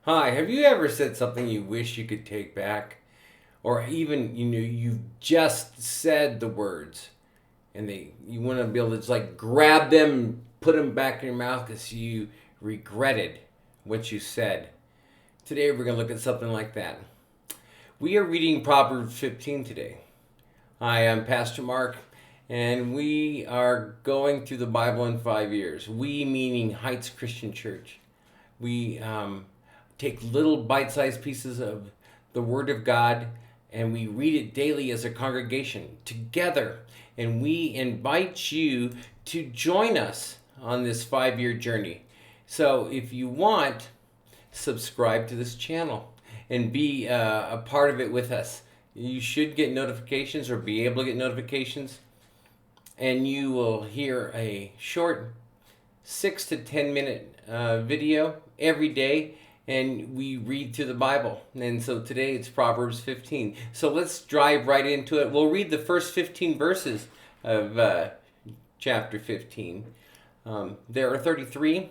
Hi, have you ever said something you wish you could take back? Or even, you've just said the words and you want to be able to just like grab them and put them back in your mouth because you regretted what you said. Today we're going to look at something like that. We are reading Proverbs 15 today. Hi, I'm Pastor Mark, and we are going through the Bible in 5 years. We meaning Heights Christian Church. We take little bite-sized pieces of the Word of God and we read it daily as a congregation together. And we invite you to join us on this 5 year journey. So if you want, subscribe to this channel and be a part of it with us. You should get notifications or be able to get notifications, and you will hear a short 6 to 10 minute video every day, and we read through the Bible. And so today it's Proverbs 15. So let's dive right into it. We'll read the first 15 verses of chapter 15. There are 33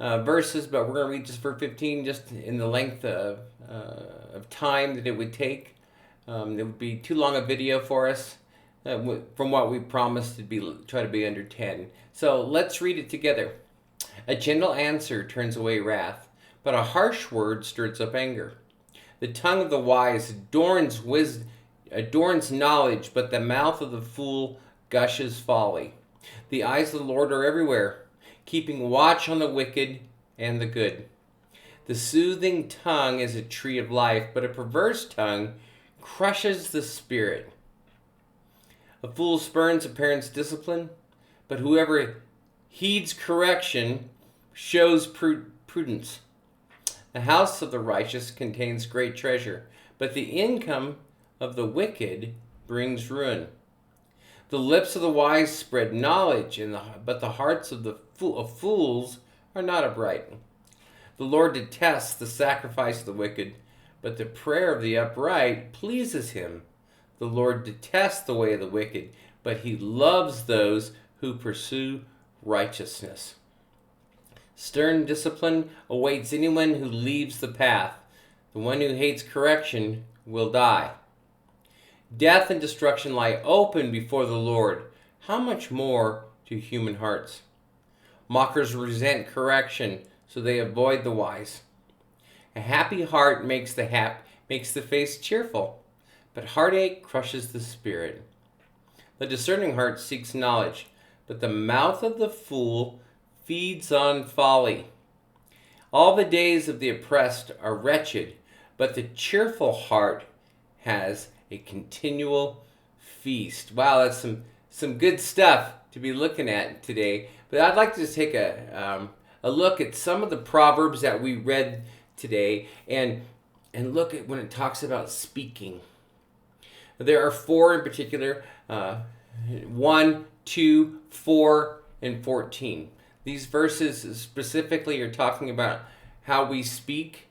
verses, but we're going to read just for 15, just in the length of time that it would take. It would be too long a video for us. From what we promised to try to be under 10. So let's read it together. A gentle answer turns away wrath, but a harsh word stirs up anger. The tongue of the wise adorns knowledge, but the mouth of the fool gushes folly. The eyes of the Lord are everywhere, keeping watch on the wicked and the good. The soothing tongue is a tree of life, but a perverse tongue crushes the spirit. A fool spurns a parent's discipline, but whoever heeds correction shows prudence. The house of the righteous contains great treasure, but the income of the wicked brings ruin. The lips of the wise spread knowledge, but the hearts of fools are not upright. The Lord detests the sacrifice of the wicked, but the prayer of the upright pleases him. The Lord detests the way of the wicked, but he loves those who pursue righteousness. Stern discipline awaits anyone who leaves the path. The one who hates correction will die. Death and destruction lie open before the Lord. How much more to human hearts? Mockers resent correction, so they avoid the wise. A happy heart makes the face cheerful, but heartache crushes the spirit. The discerning heart seeks knowledge, but the mouth of the fool feeds on folly. All the days of the oppressed are wretched, but the cheerful heart has a continual feast. Wow, that's some good stuff to be looking at today. But I'd like to just take a look at some of the Proverbs that we read today and look at when it talks about speaking. There are 4 in particular, 1, 2, 4, and 14. These verses specifically are talking about how we speak.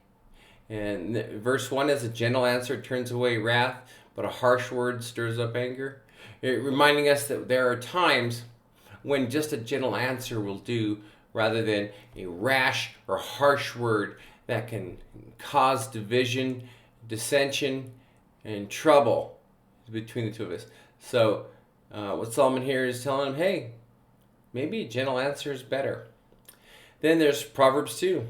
And verse 1 is a gentle answer turns away wrath, but a harsh word stirs up anger. Reminding us that there are times when just a gentle answer will do rather than a rash or harsh word that can cause division, dissension, and trouble between the two of us. So what Solomon here is telling him, hey, maybe a gentle answer is better. Then there's Proverbs 2.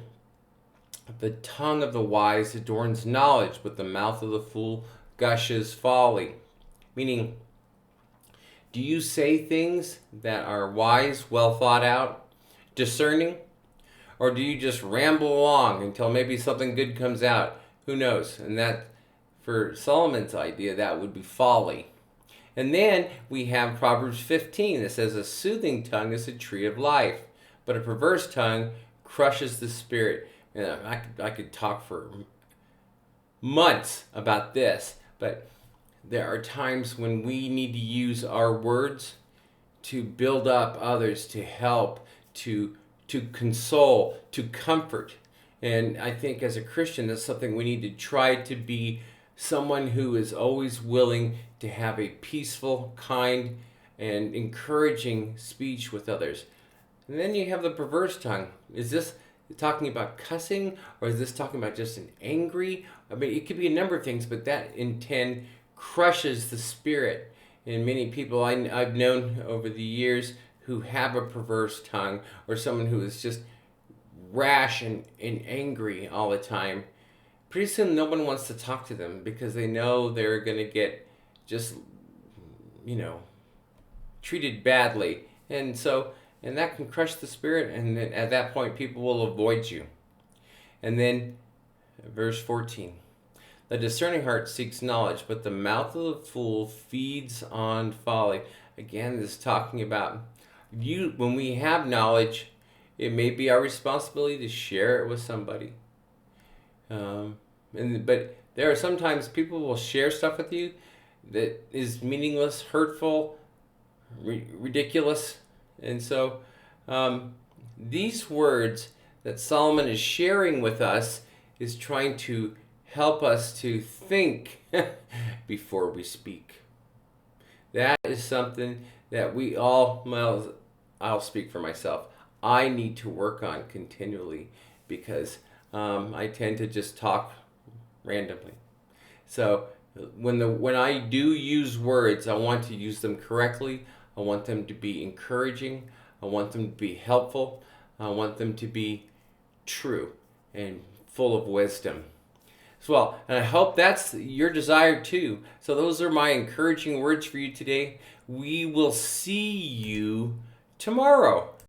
The tongue of the wise adorns knowledge, but the mouth of the fool gushes folly. Meaning, do you say things that are wise, well thought out, discerning? Or do you just ramble along until maybe something good comes out? Who knows? And that, for Solomon's idea, that would be folly. And then we have Proverbs 15 that says, a soothing tongue is a tree of life, but a perverse tongue crushes the spirit. I could talk for months about this, but there are times when we need to use our words to build up others, to help, to console, to comfort. And I think as a Christian, that's something we need to try to be, someone who is always willing to have a peaceful, kind, and encouraging speech with others. And then you have the perverse tongue. Is talking about cussing, or is this talking about just an angry? I mean, it could be a number of things, but that intent crushes the spirit. And many people I've known over the years who have a perverse tongue, or someone who is just rash and angry all the time, pretty soon no one wants to talk to them because they know they're going to get just, you know, treated badly. And that can crush the spirit, and then at that point people will avoid you. And then verse 14. The discerning heart seeks knowledge, but the mouth of the fool feeds on folly. Again, this is talking about when we have knowledge, it may be our responsibility to share it with somebody. But there are sometimes people will share stuff with you that is meaningless, hurtful, ridiculous. And so these words that Solomon is sharing with us is trying to help us to think before we speak. That is something that we all, well, I'll speak for myself, I need to work on continually, because I tend to just talk randomly. So when I do use words, I want to use them correctly. I want them to be encouraging. I want them to be helpful. I want them to be true and full of wisdom as well. And I hope that's your desire too. So those are my encouraging words for you today. We will see you tomorrow.